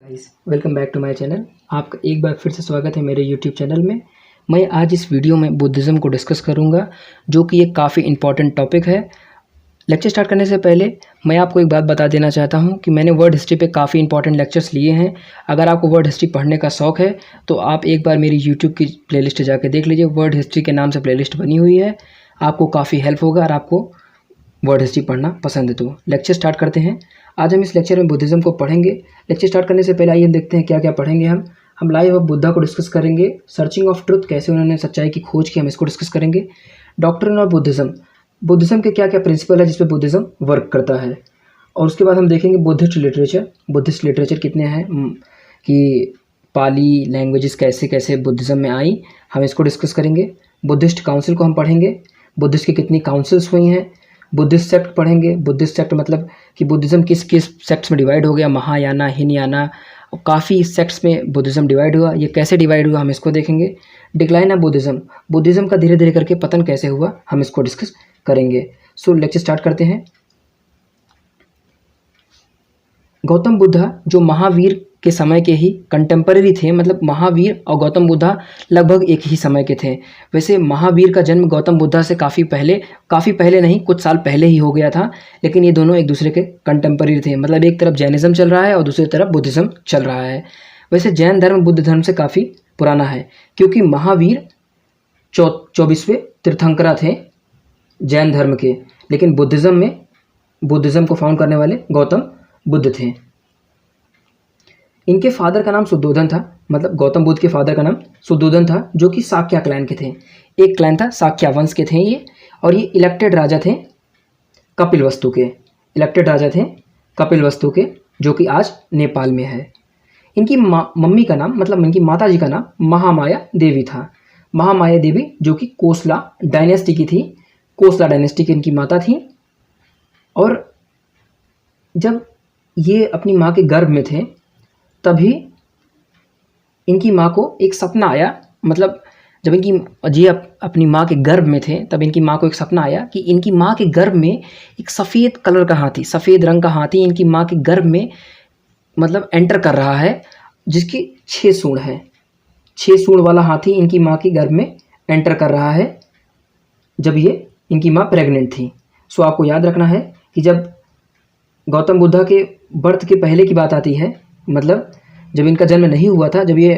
Guys, welcome back to my channel. आपका एक बार फिर से स्वागत है मेरे यूट्यूब चैनल में। मैं आज इस वीडियो में बुद्धिज़्म को डिस्कस करूंगा, जो कि एक काफ़ी इंपॉर्टेंट टॉपिक है। लेक्चर स्टार्ट करने से पहले मैं आपको एक बात बता देना चाहता हूं कि मैंने वर्ड हिस्ट्री पे काफ़ी इंपॉर्टेंट लेक्चर्स लिए हैं। अगर आपको वर्ड हिस्ट्री पढ़ने का शौक़ है तो आप एक बार मेरी यूट्यूब की प्लेलिस्ट जाकर देख लीजिए। वर्ड हिस्ट्री के नाम से प्लेलिस्ट बनी हुई है, आपको काफ़ी हेल्प होगा। और आपको वर्ड हिस्ट्री पढ़ना पसंद है तो लेक्चर स्टार्ट करते हैं। आज हम इस लेक्चर में बुद्धिज़्म को पढ़ेंगे। लेक्चर स्टार्ट करने से पहले आइए देखते हैं क्या क्या पढ़ेंगे। हम लाइव ऑफ बुद्धा को डिस्कस करेंगे। सर्चिंग ऑफ ट्रुथ, कैसे उन्होंने सच्चाई की खोज की, हम इसको डिस्कस करेंगे। डॉक्ट्रिन ऑफ बुद्धिज़्म के क्या क्या प्रिंसिपल है जिस पे बुद्धिज़्म वर्क करता है। और उसके बाद हम देखेंगे बुद्धिस्ट लिटरेचर कितने हैं, कि पाली लैंग्वेजेस कैसे कैसे बुद्धिज़्म में आई, हम इसको डिस्कस करेंगे। बुद्धिस्ट काउंसिल को हम पढ़ेंगे, बुद्धिस्ट की कितनी काउंसिल्स हुई हैं। बुद्धिस्ट सेक्ट पढ़ेंगे। बुद्धिस्ट सेक्ट मतलब कि बुद्धिज़्म किस किस सेक्ट्स में डिवाइड हो गया, महायाना, हीनयाना, काफ़ी सेक्ट्स में बुद्धिज़्म डिवाइड हुआ। ये कैसे डिवाइड हुआ हम इसको देखेंगे। डिक्लाइन ऑफ बुद्धिज़्म का धीरे धीरे करके पतन कैसे हुआ, हम इसको डिस्कस करेंगे। सो लेक्चर स्टार्ट करते हैं। गौतम बुद्धा जो महावीर के समय के ही कंटेम्पररी थे, मतलब महावीर और गौतम बुद्धा लगभग एक ही समय के थे। वैसे महावीर का जन्म गौतम बुद्धा से काफ़ी पहले नहीं, कुछ साल पहले ही हो गया था, लेकिन ये दोनों एक दूसरे के कंटेम्पररी थे। मतलब एक तरफ जैनिज़्म चल रहा है और दूसरी तरफ बुद्धिज़्म चल रहा है। वैसे जैन धर्म बुद्ध धर्म से काफ़ी पुराना है, क्योंकि महावीर 24वें तीर्थंकरा थे जैन धर्म के, लेकिन बुद्धिज़्म को फाउंड करने वाले गौतम बुद्ध थे। इनके फादर का नाम शुद्धोधन था, मतलब गौतम बुद्ध के फादर का नाम शुद्धोधन था, जो कि साक्या क्लैन के थे। एक क्लैन था, साक्या वंश के थे ये। और ये इलेक्टेड राजा थे कपिलवस्तु के, जो कि आज नेपाल में है। इनकी मम्मी का नाम, मतलब इनकी माता जी का नाम महामाया देवी था। महामाया देवी जो कि कोसला डायनेस्टी की थी, कोसला डायनेस्टी की इनकी माता थी। और जब ये अपनी माँ के गर्भ में थे तभी इनकी माँ को एक सपना आया, मतलब जब अपनी माँ के गर्भ में थे तब इनकी माँ को एक सपना आया कि इनकी माँ के गर्भ में एक सफ़ेद रंग का हाथी इनकी माँ के गर्भ में मतलब एंटर कर रहा है, जिसकी 6 सूंड है। 6 सूंड वाला हाथी इनकी माँ के गर्भ में एंटर कर रहा है जब ये इनकी माँ प्रेग्नेंट थी। सो आपको याद रखना है कि जब गौतम बुद्धा के बर्थ के पहले की बात आती है, मतलब जब इनका जन्म नहीं हुआ था, जब ये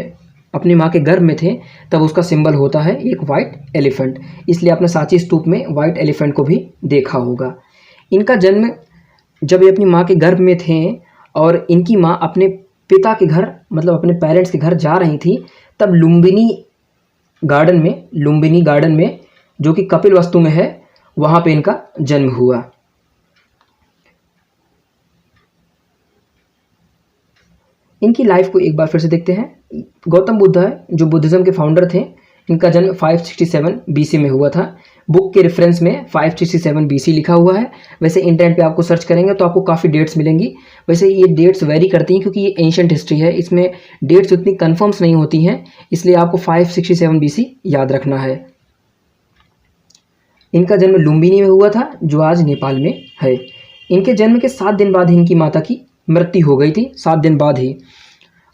अपनी माँ के गर्भ में थे, तब उसका सिंबल होता है एक वाइट एलिफेंट। इसलिए आपने सांची स्तूप में वाइट एलिफेंट को भी देखा होगा। इनका जन्म जब ये अपनी माँ के गर्भ में थे और इनकी माँ अपने पिता के घर, मतलब अपने पेरेंट्स के घर जा रही थी, तब लुम्बिनी गार्डन में जो कि कपिलवस्तु में है, वहाँ पे इनका जन्म हुआ। इनकी लाइफ को एक बार फिर से देखते हैं। गौतम बुद्ध जो बुद्धिज़्म के फाउंडर थे, इनका जन्म 567 BC में हुआ था। बुक के रेफरेंस में 567 BC लिखा हुआ है। वैसे इंटरनेट पे आपको सर्च करेंगे तो आपको काफ़ी डेट्स मिलेंगी। वैसे ये डेट्स वेरी करती हैं क्योंकि ये एंशिएंट हिस्ट्री है, इसमें डेट्स उतनी कन्फर्म्स नहीं होती हैं, इसलिए आपको 567 BC याद रखना है। इनका जन्म लुम्बिनी में हुआ था, जो आज नेपाल में है। इनके जन्म के 7 दिन बाद इनकी माता की मृत्यु हो गई थी, 7 दिन बाद ही।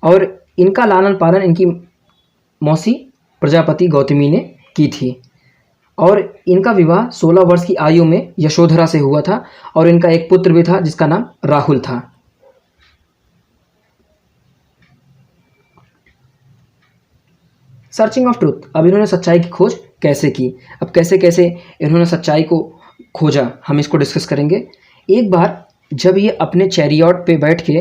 और इनका लालन पालन इनकी मौसी प्रजापति गौतमी ने की थी। और इनका विवाह 16 वर्ष की आयु में यशोधरा से हुआ था। और इनका एक पुत्र भी था जिसका नाम राहुल था। सर्चिंग ऑफ ट्रूथ, अब इन्होंने सच्चाई की खोज कैसे की, अब कैसे कैसे इन्होंने सच्चाई को खोजा, हम इसको डिस्कस करेंगे। एक बार जब ये अपने चैरियट पे बैठ के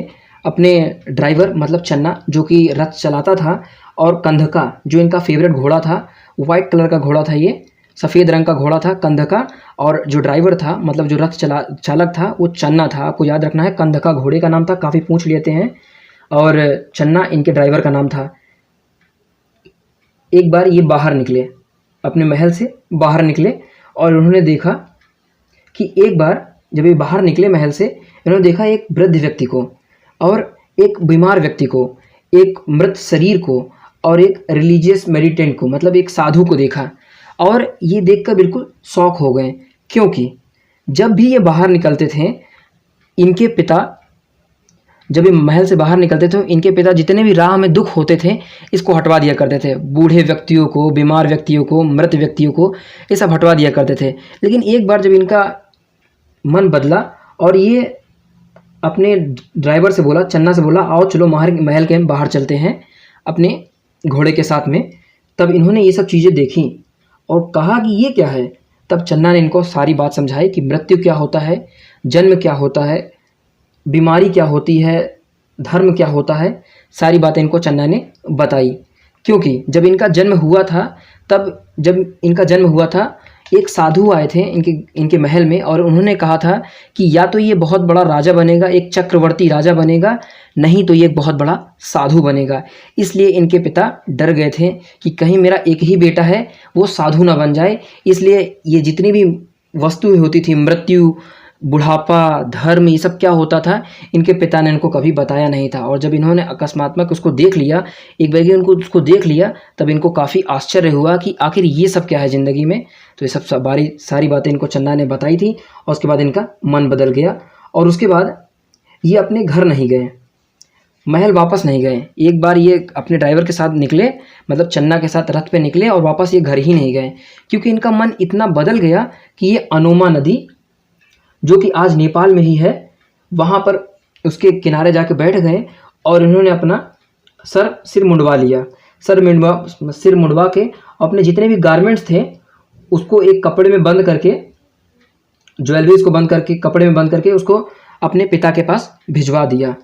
अपने ड्राइवर, मतलब चन्ना जो कि रथ चलाता था, और कंधका जो इनका फेवरेट घोड़ा था, वाइट कलर का घोड़ा था, ये सफ़ेद रंग का घोड़ा था कंधका। और जो ड्राइवर था, मतलब जो रथ चालक था, वो चन्ना था। आपको याद रखना है, कंधका घोड़े का नाम था, काफ़ी पूछ लेते हैं, और चन्ना इनके ड्राइवर का नाम था। एक बार ये बाहर निकले, अपने महल से बाहर निकले, और उन्होंने देखा कि एक बार जब ये बाहर निकले महल से, इन्होंने देखा एक वृद्ध व्यक्ति को, और एक बीमार व्यक्ति को, एक मृत शरीर को, और एक रिलीजियस मेडिटेंट को, मतलब एक साधु को देखा। और ये देखकर बिल्कुल शॉक हो गए, क्योंकि जब भी ये बाहर निकलते थे, इनके पिता जब ये महल से बाहर निकलते थे इनके पिता जितने भी राह में दुख होते थे इसको हटवा दिया करते थे। बूढ़े व्यक्तियों को, बीमार व्यक्तियों को, मृत व्यक्तियों को, ये सब हटवा दिया करते थे। लेकिन एक बार जब इनका मन बदला और ये अपने ड्राइवर से बोला, चन्ना से बोला, आओ चलो महल के हम बाहर चलते हैं अपने घोड़े के साथ में। तब इन्होंने ये सब चीज़ें देखी और कहा कि ये क्या है। तब चन्ना ने इनको सारी बात समझाई कि मृत्यु क्या होता है, जन्म क्या होता है, बीमारी क्या होती है, धर्म क्या होता है। सारी बातें इनको चन्ना ने बताई। क्योंकि जब इनका जन्म हुआ था एक साधु आए थे इनके महल में और उन्होंने कहा था कि या तो ये बहुत बड़ा राजा बनेगा, एक चक्रवर्ती राजा बनेगा, नहीं तो ये एक बहुत बड़ा साधु बनेगा। इसलिए इनके पिता डर गए थे कि कहीं मेरा एक ही बेटा है वो साधु ना बन जाए। इसलिए ये जितनी भी वस्तुएं होती थी, मृत्यु, बुढ़ापा, धर्म, ये सब क्या होता था इनके पिता ने इनको कभी बताया नहीं था। और जब इन्होंने अकस्मात्मक उसको देख लिया, एक बार उनको उसको देख लिया, तब इनको काफ़ी आश्चर्य हुआ कि आखिर ये सब क्या है ज़िंदगी में। तो ये सब सारी बातें इनको चन्ना ने बताई थी और उसके बाद इनका मन बदल गया। और उसके बाद ये अपने घर नहीं गए, महल वापस नहीं गए। एक बार ये अपने ड्राइवर के साथ निकले, मतलब चन्ना के साथ रथ पे निकले और वापस ये घर ही नहीं गए, क्योंकि इनका मन इतना बदल गया कि ये अनोमा नदी जो कि आज नेपाल में ही है, वहाँ पर उसके किनारे जाके बैठ गए और इन्होंने अपना सिर मुंडवा लिया। सिर मुंडवा के अपने जितने भी गारमेंट्स थे उसको एक कपड़े में बंद करके, ज्वेलरीज को बंद करके, कपड़े में बंद करके उसको अपने पिता के पास भिजवा दिया।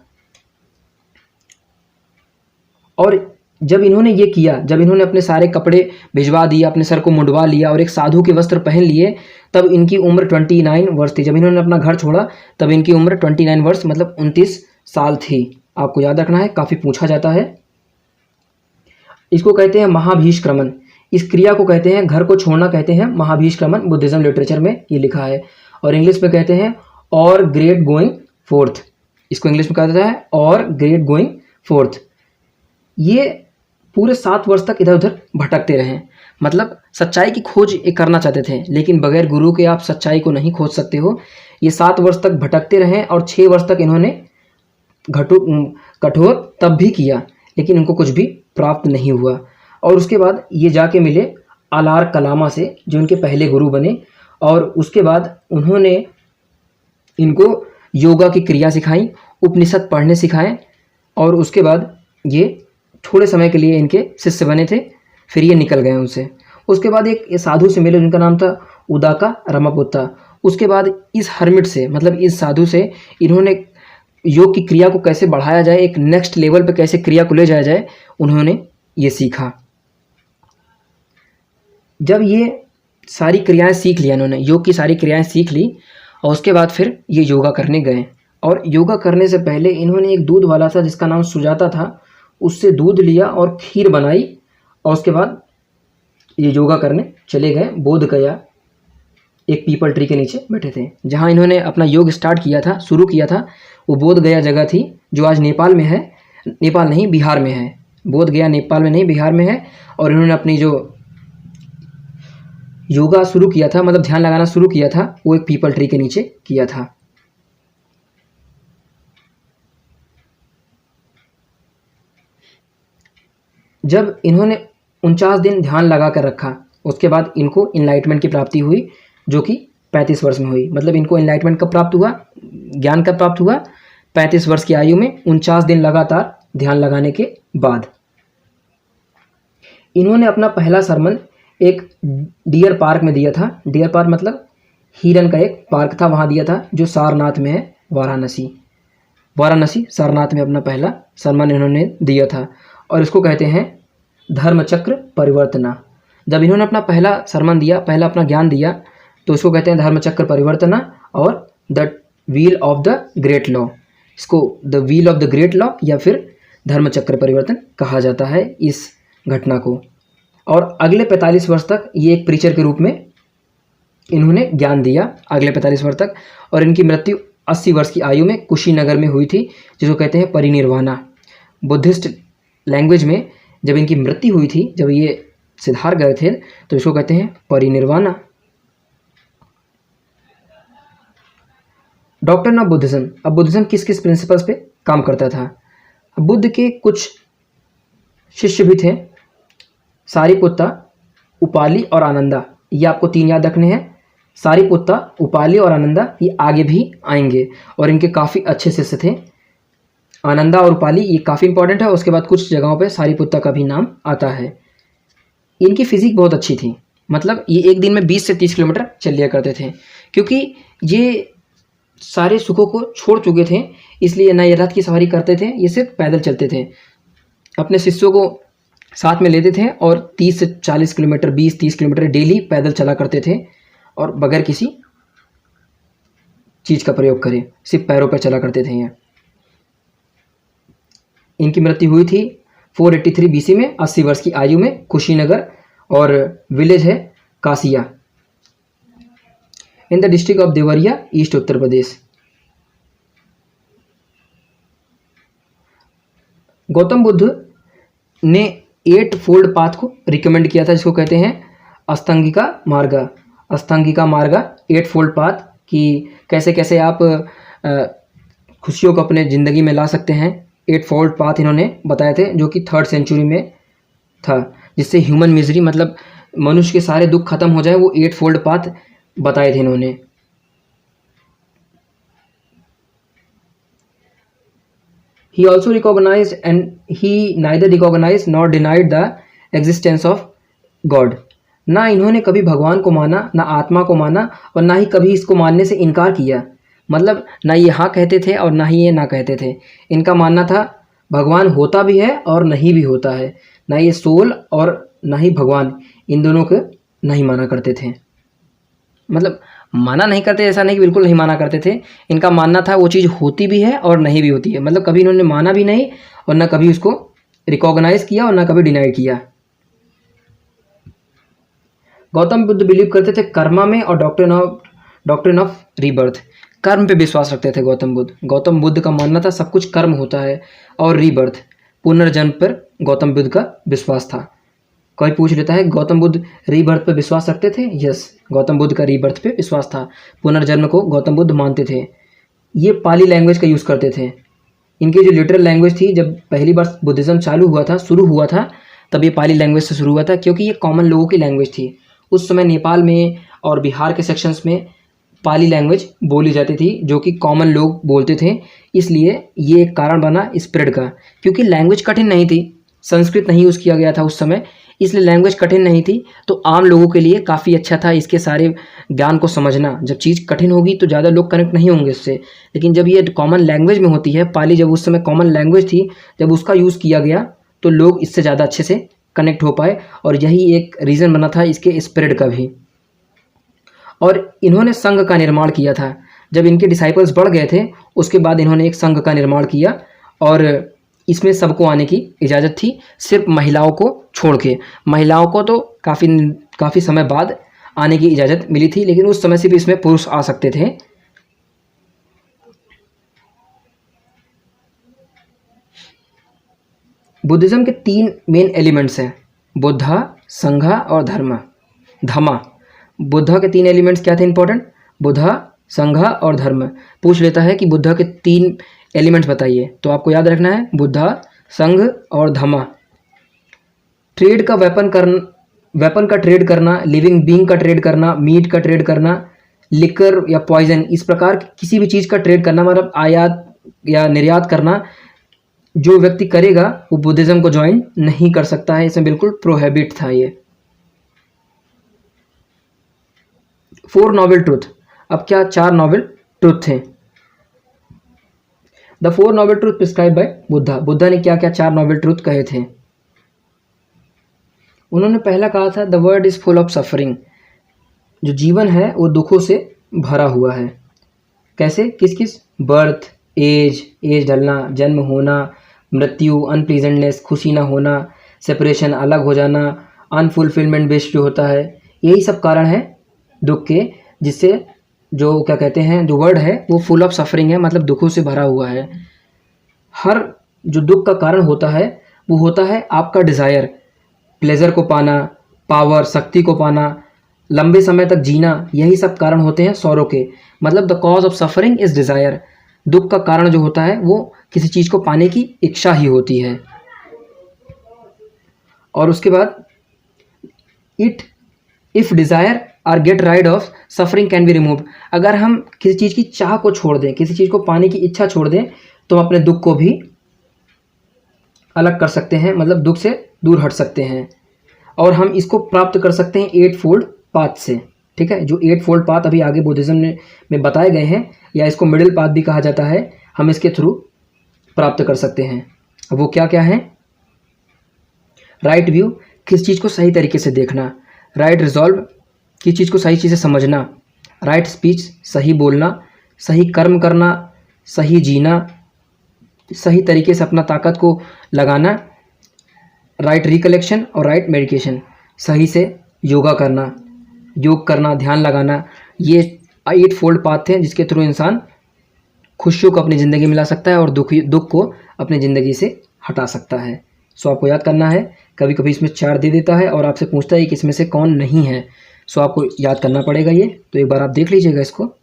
और जब इन्होंने ये किया, जब इन्होंने अपने सारे कपड़े भिजवा दिए, अपने सर को मुंडवा लिया और एक साधु के वस्त्र पहन लिए, तब इनकी उम्र 29 वर्ष थी। जब इन्होंने अपना घर छोड़ा तब इनकी उम्र 29 वर्ष मतलब 29 साल थी। आपको याद रखना है, काफ़ी पूछा जाता है। इसको कहते हैं महाभिष्क्रमण। इस क्रिया को कहते हैं, घर को छोड़ना कहते हैं महाभिष्क्रमण। बुद्धिज्म लिटरेचर में ये लिखा है। और इंग्लिश में कहते हैं और ग्रेट गोइंग फोर्थ। इसको इंग्लिश में कहा जाता है और ग्रेट गोइंग फोर्थ। ये पूरे 7 वर्ष तक इधर उधर भटकते रहे, मतलब सच्चाई की खोज करना चाहते थे, लेकिन बगैर गुरु के आप सच्चाई को नहीं खोज सकते हो। ये 7 वर्ष तक भटकते रहे और 6 वर्ष तक इन्होंने कठोर तप भी किया, लेकिन इनको कुछ भी प्राप्त नहीं हुआ। और उसके बाद ये जाके मिले आलार कलामा से, जो इनके पहले गुरु बने। और उसके बाद उन्होंने इनको योगा की क्रिया सिखाई, उपनिषद पढ़ने सिखाए। और उसके बाद ये थोड़े समय के लिए इनके शिष्य बने थे, फिर ये निकल गए उनसे। उसके बाद एक साधु से मिले जिनका नाम था उदाका रमापुत्ता। उसके बाद इस हर्मिट से, मतलब इस साधु से इन्होंने योग की क्रिया को कैसे बढ़ाया जाए, एक नेक्स्ट लेवल पे कैसे क्रिया को ले जाया जाए, उन्होंने ये सीखा। जब ये सारी क्रियाएं सीख लिया, इन्होंने योग की सारी क्रियाएं सीख ली और उसके बाद फिर ये योगा करने गए। और योगा करने से पहले इन्होंने एक दूध वाला था जिसका नाम सुजाता था, उससे दूध लिया और खीर बनाई और उसके बाद ये योगा करने चले गए। बोध गया एक पीपल ट्री के नीचे बैठे थे, जहाँ इन्होंने अपना योग स्टार्ट किया था, शुरू किया था। वो बोध गया जगह थी जो आज नेपाल में है, नेपाल नहीं बिहार में है। बोध गया नेपाल में नहीं बिहार में है। और इन्होंने अपनी जो योगा शुरू किया था, मतलब ध्यान लगाना शुरू किया था, वो एक पीपल ट्री के नीचे किया था। जब इन्होंने 49 दिन ध्यान लगा कर रखा, उसके बाद इनको इनलाइटमेंट की प्राप्ति हुई, जो कि 35 वर्ष में हुई। मतलब इनको इनलाइटमेंट कब प्राप्त हुआ, ज्ञान कब प्राप्त हुआ, 35 वर्ष की आयु में 49 दिन लगातार ध्यान लगाने के बाद। इन्होंने अपना पहला सरमन एक डियर पार्क में दिया था। डियर पार्क मतलब हिरन का एक पार्क था, वहाँ दिया था, जो सारनाथ में है, वाराणसी सारनाथ में अपना पहला सरमन इन्होंने दिया था। और इसको कहते हैं धर्मचक्र परिवर्तना। जब इन्होंने अपना पहला सरमन दिया, पहला अपना ज्ञान दिया, तो इसको कहते हैं धर्मचक्र परिवर्तना और the wheel of the great law. इसको the wheel of the great law या फिर धर्मचक्र परिवर्तन कहा जाता है इस घटना को। और अगले 45 वर्ष तक ये एक प्रीचर के रूप में इन्होंने ज्ञान दिया, अगले 45 वर्ष तक। और इनकी मृत्यु 80 वर्ष की आयु में कुशीनगर में हुई थी, जिसको कहते हैं परिनिर्वाणा। बुद्धिस्ट लैंग्वेज में जब इनकी मृत्यु हुई थी, जब ये सिद्धार गए थे, तो इसको कहते हैं परिनिर्वाणा। Doctrine of Buddhism. अब बुद्धिज्म किस किस प्रिंसिपल्स पे काम करता था। बुद्ध के कुछ शिष्य भी थे, सारिपुत्ता, उपाली और आनंदा। ये आपको 3 याद रखने हैं। सारिपुत्ता, उपाली और आनंदा ये आगे भी आएंगे और इनके काफ़ी अच्छे शिष्य थे। आनंदा और उपाली ये काफ़ी इंपॉर्टेंट है। उसके बाद कुछ जगहों पे सारिपुत्ता का भी नाम आता है। इनकी फिजिक बहुत अच्छी थी, मतलब ये एक दिन में 20 से 30 किलोमीटर चल लिया करते थे। क्योंकि ये सारे सुखों को छोड़ चुके थे, इसलिए ना ये रथ की सवारी करते थे, ये सिर्फ पैदल चलते थे। अपने शिष्यों को साथ में लेते थे और 30 से 40 किलोमीटर, 20-30 किलोमीटर डेली पैदल चला करते थे और बगैर किसी चीज़ का प्रयोग करे, सिर्फ पैरों पर चला करते थे ये। इनकी मृत्यु हुई थी 483 BC में, 80 वर्ष की आयु में, कुशीनगर, और विलेज है Kasia, in the district of Deoria, east Uttar Pradesh. Gautam Buddha ने 8 फोल्ड पाथ को रिकमेंड किया था, जिसको कहते हैं अष्टांगिका मार्ग। अष्टांगिका मार्ग 8 फोल्ड पाथ, कि कैसे कैसे आप खुशियों को अपने ज़िंदगी में ला सकते हैं। 8 फोल्ड पाथ इन्होंने बताए थे, जो कि 3rd सेंचुरी में था, जिससे ह्यूमन मिजरी, मतलब मनुष्य के सारे दुख खत्म हो जाए, वो 8 फोल्ड पाथ बताए थे इन्होंने। He also recognized and he neither recognized nor denied the existence of God। ना इन्होंने कभी भगवान को माना, ना आत्मा को माना, और ना ही कभी इसको मानने से इनकार किया। मतलब ना ये हाँ कहते थे और ना ही ये ना कहते थे। इनका मानना था भगवान होता भी है और नहीं भी होता है। ना ये सोल और ना ही भगवान, इन दोनों को नहीं माना करते थे। मतलब माना नहीं करते ऐसा नहीं कि बिल्कुल नहीं माना करते थे। इनका मानना था वो चीज़ होती भी है और नहीं भी होती है। मतलब कभी इन्होंने माना भी नहीं और ना कभी उसको रिकॉग्नाइज किया और ना कभी डिनाई किया। गौतम बुद्ध बिलीव करते थे कर्मा में और डॉक्ट्रिन ऑफ रीबर्थ। कर्म पे विश्वास रखते थे गौतम बुद्ध। गौतम बुद्ध का मानना था सब कुछ कर्म होता है, और रीबर्थ, पुनर्जन्म पर गौतम बुद्ध का विश्वास था। कोई पूछ लेता है गौतम बुद्ध रीबर्थ पर विश्वास रखते थे? यस, गौतम बुद्ध का रीबर्थ पे विश्वास था। पुनर्जन्म को गौतम बुद्ध मानते थे। ये पाली लैंग्वेज का यूज़ करते थे। इनकी जो लिटरल लैंग्वेज थी, जब पहली बार बुद्धिज़्म शुरू हुआ था, तब ये पाली लैंग्वेज से शुरू हुआ था, क्योंकि ये कॉमन लोगों की लैंग्वेज थी। उस समय नेपाल में और बिहार के सेक्शंस में पाली लैंग्वेज बोली जाती थी, जो कि कॉमन लोग बोलते थे। इसलिए ये एक कारण बना स्प्रेड का, क्योंकि लैंग्वेज कठिन नहीं थी, संस्कृत नहीं यूज़ किया गया था उस समय, इसलिए लैंग्वेज कठिन नहीं थी, तो आम लोगों के लिए काफ़ी अच्छा था इसके सारे ज्ञान को समझना। जब चीज़ कठिन होगी तो ज़्यादा लोग कनेक्ट नहीं होंगे इससे, लेकिन जब ये कॉमन लैंग्वेज में होती है, पाली जब उस समय कॉमन लैंग्वेज थी, जब उसका यूज़ किया गया तो लोग इससे ज़्यादा अच्छे से कनेक्ट हो पाए, और यही एक रीज़न बना था इसके स्प्रेड का भी। और इन्होंने संघ का निर्माण किया था। जब इनके डिसाइपल्स बढ़ गए थे, उसके बाद इन्होंने एक संघ का निर्माण किया, और इसमें सबको आने की इजाज़त थी, सिर्फ महिलाओं को छोड़ के। महिलाओं को तो काफ़ी समय बाद आने की इजाज़त मिली थी, लेकिन उस समय से भी इसमें पुरुष आ सकते थे। बुद्धिज़्म के 3 मेन एलिमेंट्स हैं, बुद्धा, संघा और धम्मा। बुद्धा के 3 एलिमेंट्स क्या थे इंपॉर्टेंट? बुद्धा, संघा और धर्म। पूछ लेता है कि बुद्धा के 3 एलिमेंट्स बताइए, तो आपको याद रखना है बुद्धा, संघ और धम्मा। ट्रेड का वेपन का ट्रेड करना, लिविंग बीइंग का ट्रेड करना, मीट का ट्रेड करना, लिकर या पॉइजन, इस प्रकार किसी भी चीज़ का ट्रेड करना, मतलब आयात या निर्यात करना, जो व्यक्ति करेगा वो बुद्धिज़्म को ज्वाइन नहीं कर सकता है। इसमें बिल्कुल प्रोहिबिट था ये। 4 नोबल ट्रूथ। अब क्या 4 नोबल ट्रूथ थे? The 4 noble truth prescribe by Buddha. Buddha ने क्या क्या 4 नोबल ट्रूथ कहे थे? उन्होंने पहला कहा था the world is full of suffering. जो जीवन है वो दुखों से भरा हुआ है। कैसे? किस? बर्थ, एज ढलना, जन्म होना, मृत्यु, अनप्लीजेंटनेस, खुशी ना होना, सेपरेशन, अलग हो जाना, अनफुलफिलमेंट बेस्ड जो होता है, यही सब कारण है दुख के, जिससे जो क्या कहते हैं, जो वर्ड है वो फुल ऑफ सफरिंग है, मतलब दुखों से भरा हुआ है। हर जो दुख का कारण होता है वो होता है आपका डिज़ायर, प्लेजर को पाना, पावर, शक्ति को पाना, लंबे समय तक जीना, यही सब कारण होते हैं सौरों के। मतलब the cause of suffering is desire. दुख का कारण जो होता है वो किसी चीज़ को पाने की इच्छा ही होती है। और उसके बाद it if desire are get rid of suffering can be removed. अगर हम किसी चीज़ की चाह को छोड़ दें, किसी चीज़ को पाने की इच्छा छोड़ दें, तो हम अपने दुख को भी अलग कर सकते हैं, मतलब दुख से दूर हट सकते हैं। और हम इसको प्राप्त कर सकते हैं 8 फोल्ड पाथ से। ठीक है, जो 8 फोल्ड पाथ अभी आगे बुद्धिज़्म में बताए गए हैं, या इसको मिडिल पाथ भी कहा जाता है, हम इसके थ्रू प्राप्त कर सकते हैं। वो क्या क्या है? राइट व्यू, किस चीज़ को सही तरीके से देखना। राइट रिजॉल्व, किस चीज़ को सही चीज़ से समझना। राइट स्पीच, सही बोलना, सही कर्म करना, सही जीना, सही तरीके से अपना ताकत को लगाना। राइट रिकलेक्शन और राइट मेडिकेशन, सही से योगा करना, योग करना, ध्यान लगाना। ये 8 फोल्ड पाथ हैं जिसके थ्रू इंसान खुशियों को अपनी ज़िंदगी में ला सकता है और दुख को अपनी ज़िंदगी से हटा सकता है। सो आपको याद करना है। कभी कभी इसमें 4 दे देता है और आपसे पूछता है कि इसमें से कौन नहीं है। सो आपको याद करना पड़ेगा ये, तो एक बार आप देख लीजिएगा इसको।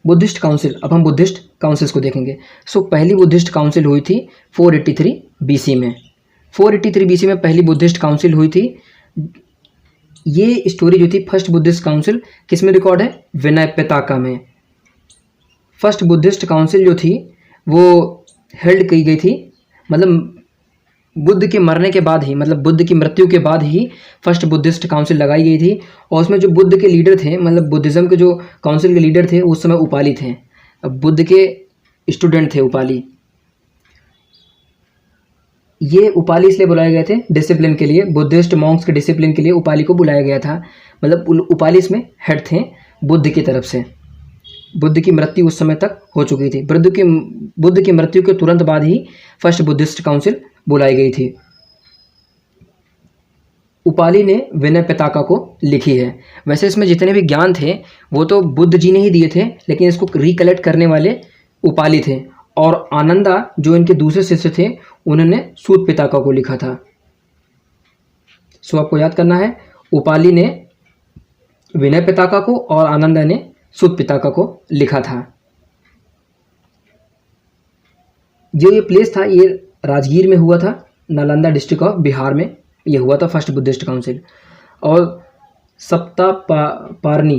बुद्धिस्ट काउंसिल, अब हम बुद्धिस्ट काउंसिल्स को देखेंगे। सो पहली बुद्धिस्ट काउंसिल हुई थी 483 BC में। 483 BC में पहली बुद्धिस्ट काउंसिल हुई थी। ये स्टोरी जो थी फर्स्ट बुद्धिस्ट काउंसिल किस में रिकॉर्ड है? विनय पिताका में। फर्स्ट बुद्धिस्ट काउंसिल जो थी वो हेल्ड की गई थी, मतलब बुद्ध के मरने के बाद ही, मतलब बुद्ध की मृत्यु के बाद ही फर्स्ट बुद्धिस्ट काउंसिल लगाई गई थी। और उसमें जो बुद्ध के लीडर थे, मतलब बुद्धिज़्म के जो काउंसिल के लीडर थे उस समय उपाली थे। अब बुद्ध के स्टूडेंट थे उपाली। ये उपाली इसलिए बुलाए गए थे डिसिप्लिन के लिए, बुद्धिस्ट मॉन्क्स के डिसिप्लिन के लिए उपाली को बुलाया गया था। मतलब उपाली इसमें हेड थे बुद्ध की तरफ से। बुद्ध की मृत्यु उस समय तक हो चुकी थी। बुद्ध की मृत्यु के तुरंत बाद ही फर्स्ट बुद्धिस्ट काउंसिल बुलाई गई थी। उपाली ने विनय पिताका को लिखी है। वैसे इसमें जितने भी ज्ञान थे वो तो बुद्ध जी ने ही दिए थे, लेकिन इसको रिकलेक्ट करने वाले उपाली थे। और आनंदा जो इनके दूसरे शिष्य थे उन्होंने सूत पिताका को लिखा था। सो आपको याद करना है, उपाली ने विनय पिताका को और आनंदा ने सूत पिताका को लिखा था। जो ये प्लेस था ये राजगीर में हुआ था, नालंदा डिस्ट्रिक्ट ऑफ बिहार में ये हुआ था फर्स्ट बुद्धिस्ट काउंसिल। और सप्तापारनी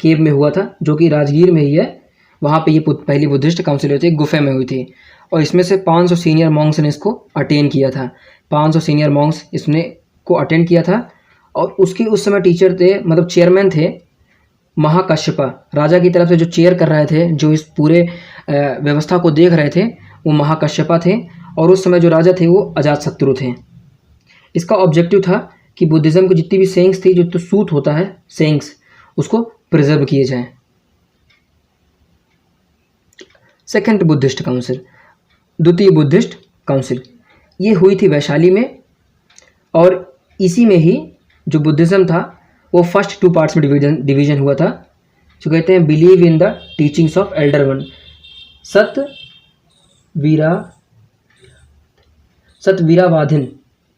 केव में हुआ था, जो कि राजगीर में ही है। वहाँ पे ये पहली बुद्धिस्ट काउंसिल हुई थी, गुफे में हुई थी। और इसमें से 500 सीनियर मॉन्क्स ने इसको अटेंड किया था। 500 सीनियर मॉन्क्स इसने को अटेंड किया था। और उसके उस समय टीचर थे, मतलब चेयरमैन थे महाकश्यपा। राजा की तरफ से जो चेयर कर रहे थे, जो इस पूरे व्यवस्था को देख रहे थे, वो महाकश्यपा थे। और उस समय जो राजा थे वो अजातशत्रु थे। इसका ऑब्जेक्टिव था कि बुद्धिज़्म की जितनी भी सेइंग्स थी, जो तो सूत होता है सेइंग्स, उसको प्रिजर्व किए जाएं। सेकेंड बुद्धिस्ट काउंसिल, द्वितीय बुद्धिस्ट काउंसिल, ये हुई थी वैशाली में। और इसी में ही जो बुद्धिज़्म था वो फर्स्ट 2 पार्ट्स में डिवीजन हुआ था, जो कहते हैं believe in the teachings of elder one.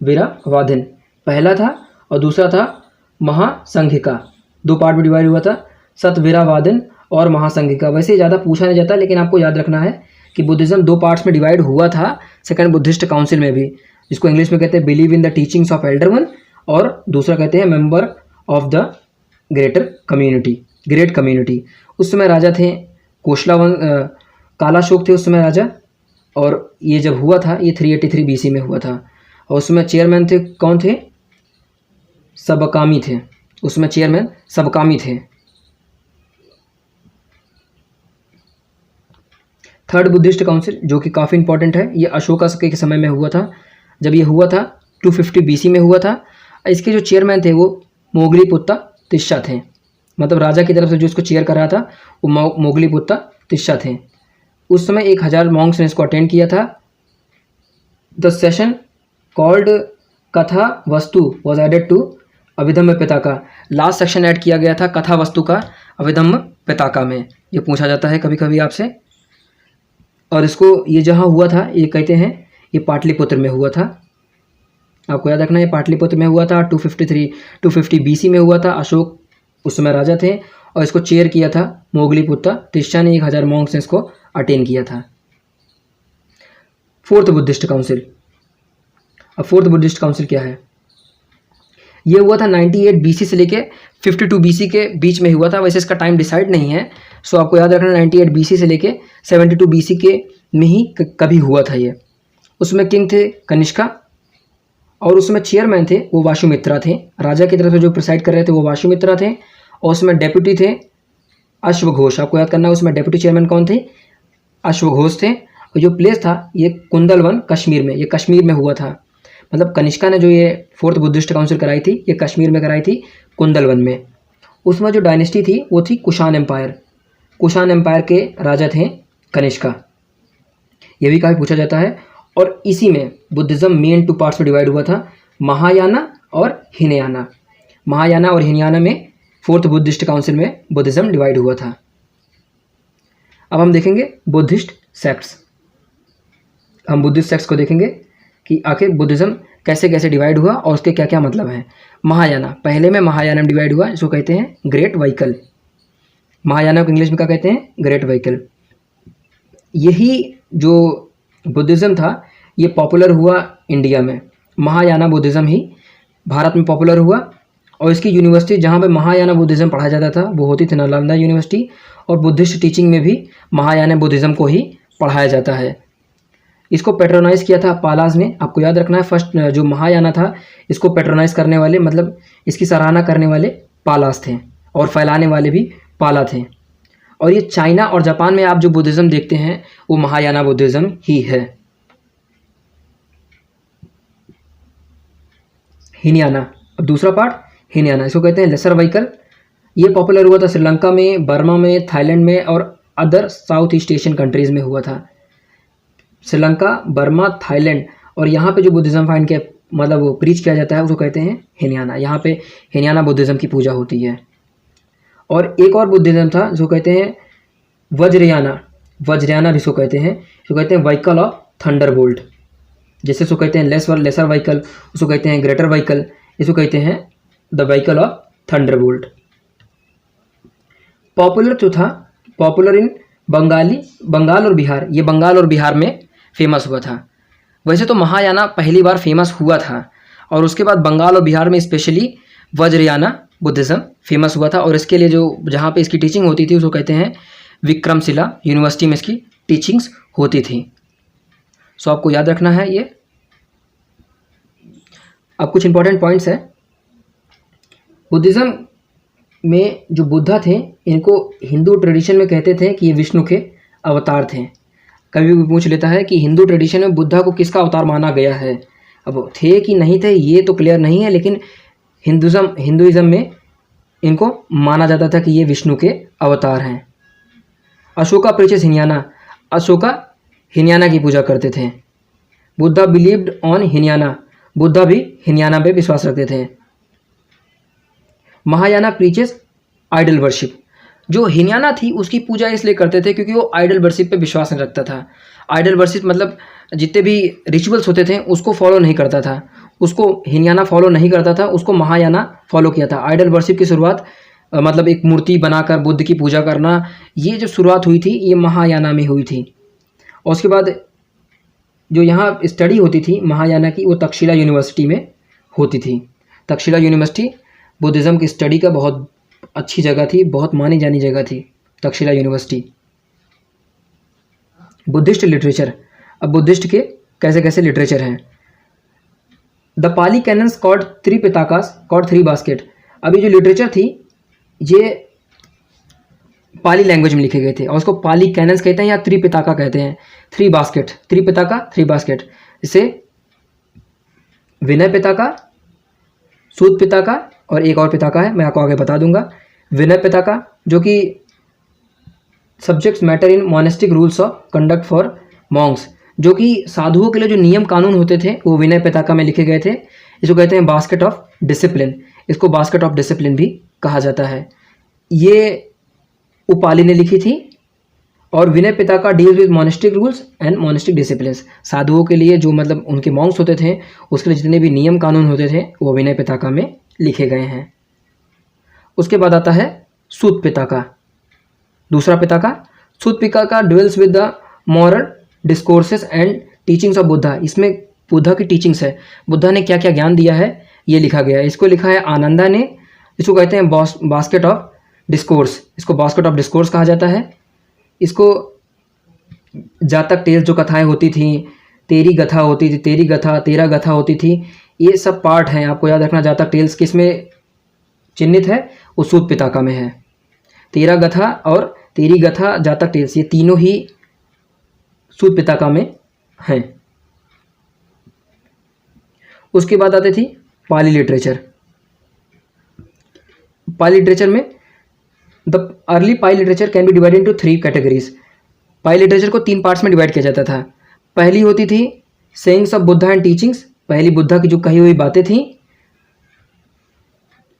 Theravadin पहला था, और दूसरा था महासंघिका। 2 पार्ट में डिवाइड हुआ था, सतवीरावादिन और महासंघिका। वैसे ज़्यादा पूछा नहीं जाता, लेकिन आपको याद रखना है कि बुद्धिज़्म 2 पार्ट्स में डिवाइड हुआ था सेकंड बुद्धिस्ट काउंसिल में भी, जिसको इंग्लिश में कहते हैं believe in the teachings of elder one, और दूसरा कहते हैं member of the great community. उस समय राजा थे कालाशोक थे उस समय राजा। और ये जब हुआ था ये 383 BC में हुआ था। और उसमें चेयरमैन थे कौन थे? सबकामी थे। उसमें चेयरमैन सबकामी थे। थर्ड बुद्धिस्ट काउंसिल जो कि काफ़ी इंपॉर्टेंट है, ये अशोका के समय में हुआ था। जब ये हुआ था 250 BC में हुआ था। इसके जो चेयरमैन थे वो मोगलीपुत्ता तिस्सा थे। मतलब राजा की तरफ से जो इसको चेयर कर रहा था वो मोगलीपुत्ता तिस्सा थे। उस समय 1000 मॉन्क्स ने इसको अटेंड किया था। The session called Katha Vatthu was added to Abhidhamma Pitaka. Last section add किया गया था कथा वस्तु का अभिधम्म पिताका में। ये पूछा जाता है कभी कभी आपसे। और इसको ये जहाँ हुआ था ये कहते हैं ये पाटलिपुत्र में हुआ था। आपको याद रखना ये पाटलिपुत्र में हुआ था। 250 BC में हुआ था। अशोक उस समय राजा थे। और इसको चेयर किया था मोगलीपुत्ता तिस्सा ने। 1000 मॉन्क्स ने इसको अटेन किया था। Fourth Buddhist council. अब फोर्थ बुद्धिस्ट काउंसिल क्या है? ये हुआ था 98 BC से लेके 52 BC के बीच में हुआ था। वैसे इसका टाइम डिसाइड नहीं है, सो आपको याद रखना 98 BC से लेके 72 BC के में ही कभी हुआ था ये। उसमें किंग थे कनिष्का और उसमें चेयरमैन थे वो वाशुमित्रा थे। राजा की तरफ से जो प्रिसाइड कर रहे थे वो वाशुमित्रा थे और उसमें डेप्यूटी थे अश्वघोष। आपको याद करना है उसमें डेप्यूटी चेयरमैन कौन थे? अश्वघोष थे। और जो प्लेस था ये कुंदलवन कश्मीर में, ये कश्मीर में हुआ था। मतलब कनिष्का ने जो ये फोर्थ बुद्धिस्ट काउंसिल कराई थी ये कश्मीर में कराई थी, कुंदलवन में। उसमें जो डायनेस्टी थी वो थी कुषाण एम्पायर। कुषाण एम्पायर के राजा थे कनिष्का। ये भी काफ़ी पूछा जाता है। और इसी में बुद्धिज़्म मेन 2 पार्ट्स में डिवाइड हुआ था, महायाना और हिनयाना। महायाना और हिनयाना में फोर्थ बुद्धिस्ट काउंसिल में बुद्धिज़्म डिवाइड हुआ था। अब हम देखेंगे बुद्धिस्ट सेक्ट्स। हम बुद्धिस्ट सेक्ट्स को देखेंगे कि आखिर बुद्धिज़्म कैसे कैसे डिवाइड हुआ और उसके क्या क्या मतलब हैं। महायाना, पहले में महायाना में डिवाइड हुआ, इसको कहते हैं ग्रेट व्हीकल। महायाना को इंग्लिश में क्या कहते हैं? Great vehicle. यही जो बुद्धिज़्म था ये पॉपुलर हुआ इंडिया में। महायाना बुद्धिज़्म ही भारत में पॉपुलर हुआ और इसकी यूनिवर्सिटी जहाँ पे महायाना बुद्धिज़्म पढ़ाया जाता था वो होती थी नालंदा यूनिवर्सिटी। और बुद्धिस्ट टीचिंग में भी महायाना बुद्धिज़्म को ही पढ़ाया जाता है। इसको पेट्रोनाइज किया था पालाज ने। आपको याद रखना है फर्स्ट जो महायाना था इसको पेट्रोनाइज करने वाले, मतलब इसकी सराहना करने वाले पालास थे और फैलाने वाले भी पाला थे। और ये चाइना और जापान में आप जो बुद्धिज़्म देखते हैं वो महायाना बुद्धिज़्म ही है। हिनयाना, अब दूसरा पार्ट हिनयाना, इसको कहते हैं लेसर व्हीकल। ये पॉपुलर हुआ था श्रीलंका में, बर्मा में, थाईलैंड में और other south east Asian countries में हुआ था। श्रीलंका, बर्मा, थाईलैंड और यहाँ पे जो बुद्धिज़्म फाइंड के मतलब वो प्रीच किया जाता है उसको कहते हैं हिनयाना। यहाँ पे हिनयाना बुद्धिज़्म की पूजा होती है। और एक और बुद्धिज़्म था जो कहते हैं वज्रयाना। वज्रयाना भी इसको कहते हैं, जो कहते हैं व्हीकल ऑफ थंडरबोल्ट। जैसे उसको कहते हैं लेसर व्हीकल, उसको कहते हैं ग्रेटर व्हीकल, इसको कहते हैं the vehicle of Thunderbolt. Popular जो था, पॉपुलर इन बंगाल और बिहार, ये बंगाल और बिहार में फेमस हुआ था। वैसे तो महायाना पहली बार फेमस हुआ था और उसके बाद बंगाल और बिहार में स्पेशली वज्रयाना बुद्धिज़्म फेमस हुआ था। और इसके लिए जो जहाँ पे इसकी टीचिंग होती थी उसको कहते हैं विक्रमशिला यूनिवर्सिटी में इसकी टीचिंग्स होती थी। सो आपको याद रखना है ये। अब कुछ इंपॉर्टेंट पॉइंट्स है। बुद्धिज़्म में जो बुद्धा थे इनको हिंदू ट्रेडिशन में कहते थे कि ये विष्णु के अवतार थे। कभी भी पूछ लेता है कि हिंदू ट्रेडिशन में बुद्धा को किसका अवतार माना गया है। अब थे कि नहीं थे ये तो क्लियर नहीं है, लेकिन हिंदुइज्म में इनको माना जाता था कि ये विष्णु के अवतार हैं। अशोका प्रीचेस हिनयाना, अशोका हिनयाना की पूजा करते थे। बुद्धा बिलीव्ड ऑन हिनयाना, बुद्धा भी हिनयाना पे विश्वास रखते थे। महायाना प्रीचेस आइडल वर्शिप, जो हिनयाना थी उसकी पूजा इसलिए करते थे क्योंकि वो आइडल वर्शिप पे विश्वास नहीं रखता था। आइडल वर्शिप मतलब जितने भी रिचुअल्स होते थे उसको फॉलो नहीं करता था, उसको हिनयाना फॉलो नहीं करता था, उसको महायाना फॉलो किया था। आइडल वर्शिप की शुरुआत मतलब एक मूर्ति बनाकर बुद्ध की पूजा करना, ये जो शुरुआत हुई थी ये महायाना में हुई थी। और उसके बाद जो यहाँ स्टडी होती थी महायाना की वो तक्षशिला यूनिवर्सिटी में होती थी। तक्षशिला यूनिवर्सिटी बुद्धिज़्म की स्टडी का बहुत अच्छी जगह थी, बहुत मानी जानी जगह थी तक्षशिला यूनिवर्सिटी। बुद्धिस्ट लिटरेचर, अब बुद्धिस्ट के कैसे कैसे लिटरेचर हैं। The Pali canons called Tripitakas called 3 basket. अभी जो लिटरेचर थी ये पाली लैंग्वेज में लिखे गए थे और उसको पाली कैनन्स कहते हैं या त्रिपिताका कहते हैं। 3 बास्केट, त्रिपिताका 3 बास्केट, इसे विनय पिताका, सूत पिताका और एक और पिताका है, मैं आपको आगे बता दूंगा। विनय पिताका जो कि subjects matter in monastic rules of conduct for Monks, जो कि साधुओं के लिए जो नियम कानून होते थे वो विनय पिताका में लिखे गए थे। इसको कहते हैं बास्केट ऑफ डिसिप्लिन, इसको बास्केट ऑफ डिसिप्लिन भी कहा जाता है। ये उपाली ने लिखी थी और Vinaya Pitaka deals with monastic rules and monastic disciplines. साधुओं के लिए जो मतलब उनके मॉन्क्स होते थे उसके लिए जितने भी नियम कानून होते थे वो विनय पिताका में लिखे गए हैं। उसके बाद आता है सूत पिताका। दूसरा Pitaka Sutta Pitaka dwells with the moral discourses and teachings of Buddha. इसमें बुद्धा की टीचिंग्स है, बुद्धा ने क्या क्या ज्ञान दिया है ये लिखा गया है। इसको लिखा है आनंदा ने। इसको कहते हैं बास्केट ऑफ डिस्कोर्स, इसको बास्केट ऑफ डिस्कोर्स कहा जाता है। इसको जातक टेल्स जो कथाएं होती थी, तेरी गथा होती थी, तेरी गथा, तेरा गथा होती थी, ये सब पार्ट हैं, आपको याद रखना। जातक टेल्स किसमें चिन्हित है? वो सूत पिताका में है। तेरा गथा और तेरी गथा, जातक टेल्स, ये तीनों ही सूत पिताका में हैं। उसके बाद आती थी पाली लिटरेचर। पाली लिटरेचर में the early Pali literature can be divided into 3 categories. Pali literature को 3 पार्ट्स में डिवाइड किया जाता था। पहली होती थी sayings of Buddha and teachings, पहली बुद्धा की जो कही हुई बातें थी।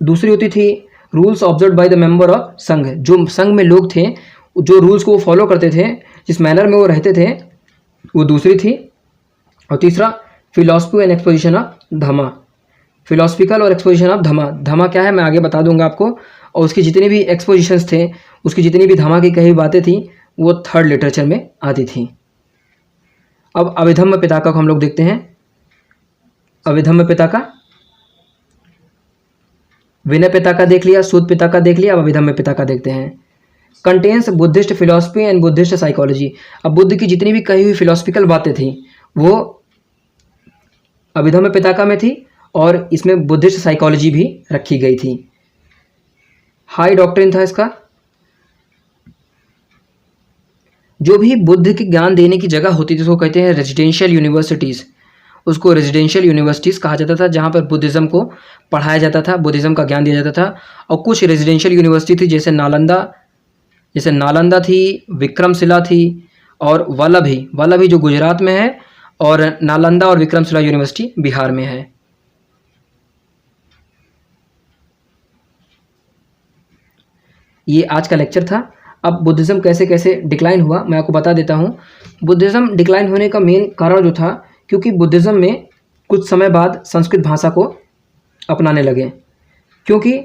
दूसरी होती थी rules observe by the member of संघ, जो संघ में लोग थे, जो रूल्स को वो फॉलो करते थे, जिस मैनर में वो रहते थे, वो दूसरी थी। और तीसरा philosophy and exposition of Dhamma, philosophical और एक्सपोजिशन ऑफ धम्मा। धम्मा क्या है मैं आगे बता दूंगा आपको। और उसकी जितनी भी एक्सपोजिशंस थे, उसकी जितनी भी धम्मा की कही बातें थी, वो 3rd लिटरेचर में आती थी। अब अभिधम्म पिताका को हम लोग देखते हैं। अभिधम्म पिताका, विनय पिताका देख लिया, सूत पिताका देख लिया, अब अभिधम्म पिताका देखते हैं। Contains Buddhist philosophy and Buddhist psychology. अब बुद्ध की जितनी भी कही हुई फिलोसफिकल बातें थी वो अभिधम्म पिताका में थी, और इसमें बुद्धिस्ट साइकोलॉजी भी रखी गई थी। हाई डॉक्ट्रिन था इसका। जो भी बुद्ध के ज्ञान देने की जगह होती थी उसको कहते हैं रेजिडेंशियल यूनिवर्सिटीज़। उसको रेजिडेंशियल यूनिवर्सिटीज़ कहा जाता था, जहाँ पर बुद्धिज़्म को पढ़ाया जाता था, बुद्धिज़्म का ज्ञान दिया जाता था। और कुछ रेजिडेंशियल यूनिवर्सिटी थी, जैसे नालंदा थी, विक्रमशिला थी, और वल्लभी जो गुजरात में है, और नालंदा और विक्रमशिला यूनिवर्सिटी बिहार में है। ये आज का लेक्चर था। अब बुद्धिज़्म कैसे कैसे डिक्लाइन हुआ मैं आपको बता देता हूँ। बुद्धिज़्म डिक्लाइन होने का मेन कारण जो था, क्योंकि बुद्धिज़्म में कुछ समय बाद संस्कृत भाषा को अपनाने लगे। क्योंकि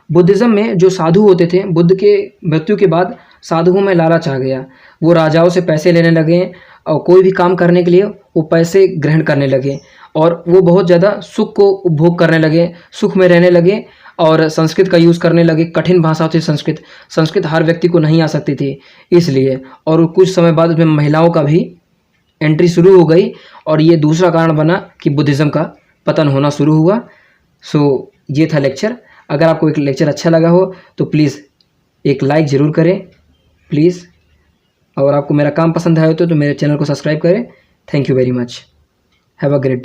बुद्धिज़्म में जो साधु होते थे, बुद्ध के मृत्यु के बाद साधुओं में लालच आ गया। वो राजाओं से पैसे लेने लगे, और कोई भी काम करने के लिए वो पैसे ग्रहण करने लगे, और वो बहुत ज़्यादा सुख को उपभोग करने लगे, सुख में रहने लगे, और संस्कृत का यूज़ करने लगे। कठिन भाषा थी संस्कृत हर व्यक्ति को नहीं आ सकती थी इसलिए। और कुछ समय बाद उसमें महिलाओं का भी एंट्री शुरू हो गई, और ये दूसरा कारण बना कि बुद्धिज़्म का पतन होना शुरू हुआ। सो ये था लेक्चर। अगर आपको एक लेक्चर अच्छा लगा हो तो प्लीज़ एक लाइक ज़रूर करें प्लीज़, और आपको मेरा काम पसंद आया हो तो मेरे चैनल को सब्सक्राइब करें। Thank you very much. Have a great